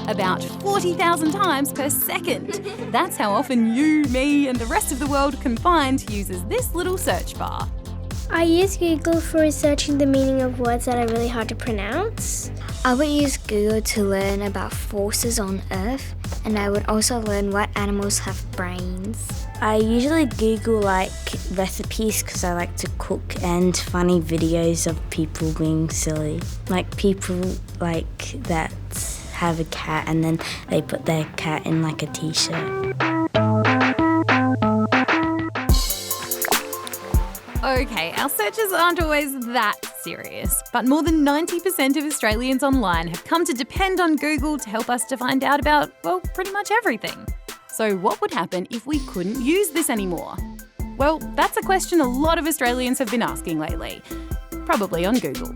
About 40,000 times per second. That's how often you, me, and the rest of the world combined uses this little search bar. I use Google for researching the meaning of words that are really hard to pronounce. I would use Google to learn about forces on Earth, and I would also learn what animals have brains. I usually Google recipes because I like to cook, and funny videos of people being silly. Like people that have a cat and then they put their cat in a t-shirt. Okay, our searches aren't always that serious, but more than 90% of Australians online have come to depend on Google to help us to find out about, well, pretty much everything. So what would happen if we couldn't use this anymore? Well, that's a question a lot of Australians have been asking lately, probably on Google.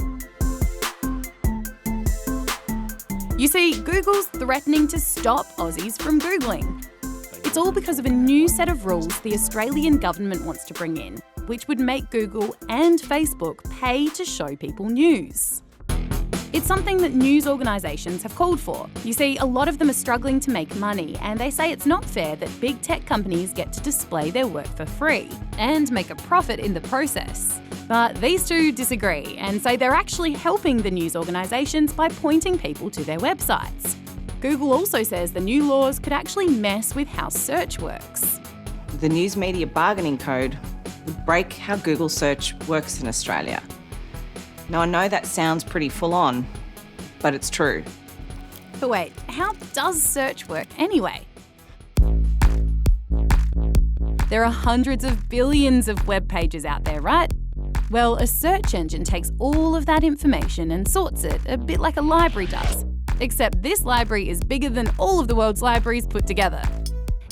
You see, Google's threatening to stop Aussies from Googling. It's all because of a new set of rules the Australian government wants to bring in, which would make Google and Facebook pay to show people news. It's something that news organisations have called for. You see, a lot of them are struggling to make money, and they say it's not fair that big tech companies get to display their work for free and make a profit in the process. But these two disagree and say they're actually helping the news organisations by pointing people to their websites. Google also says the new laws could actually mess with how search works. The News Media Bargaining Code would break how Google search works in Australia. Now, I know that sounds pretty full on, but it's true. But wait, how does search work anyway? There are hundreds of billions of web pages out there, right? Well, a search engine takes all of that information and sorts it, a bit like a library does. Except this library is bigger than all of the world's libraries put together.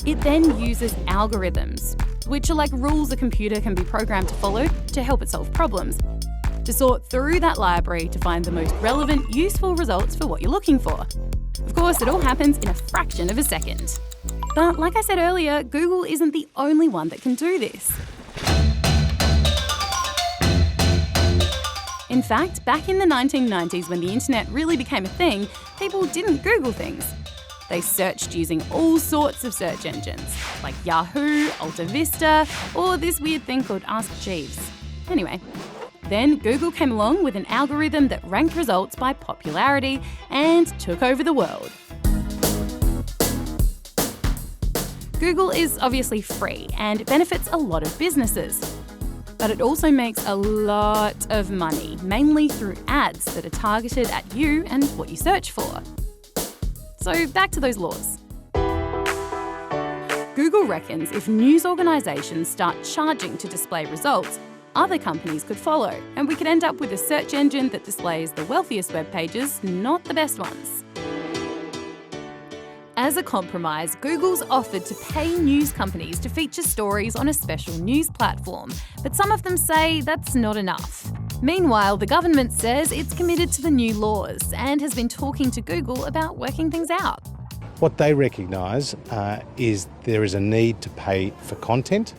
It then uses algorithms, which are like rules a computer can be programmed to follow to help it solve problems, to sort through that library to find the most relevant, useful results for what you're looking for. Of course, it all happens in a fraction of a second. But like I said earlier, Google isn't the only one that can do this. In fact, back in the 1990s when the internet really became a thing, people didn't Google things. They searched using all sorts of search engines, like Yahoo, Alta Vista, or this weird thing called Ask Jeeves. Anyway, then Google came along with an algorithm that ranked results by popularity and took over the world. Google is obviously free and it benefits a lot of businesses. But it also makes a lot of money, mainly through ads that are targeted at you and what you search for. So back to those laws. Google reckons if news organisations start charging to display results, other companies could follow, and we could end up with a search engine that displays the wealthiest web pages, not the best ones. As a compromise, Google's offered to pay news companies to feature stories on a special news platform, but some of them say that's not enough. Meanwhile, the government says it's committed to the new laws and has been talking to Google about working things out. What they recognise is there is a need to pay for content,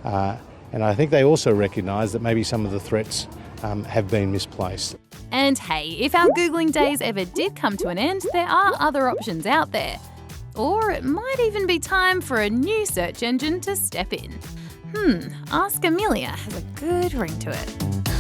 and I think they also recognise that maybe some of the threats have been misplaced. And hey, if our Googling days ever did come to an end, there are other options out there. Or it might even be time for a new search engine to step in. Ask Amelia has a good ring to it.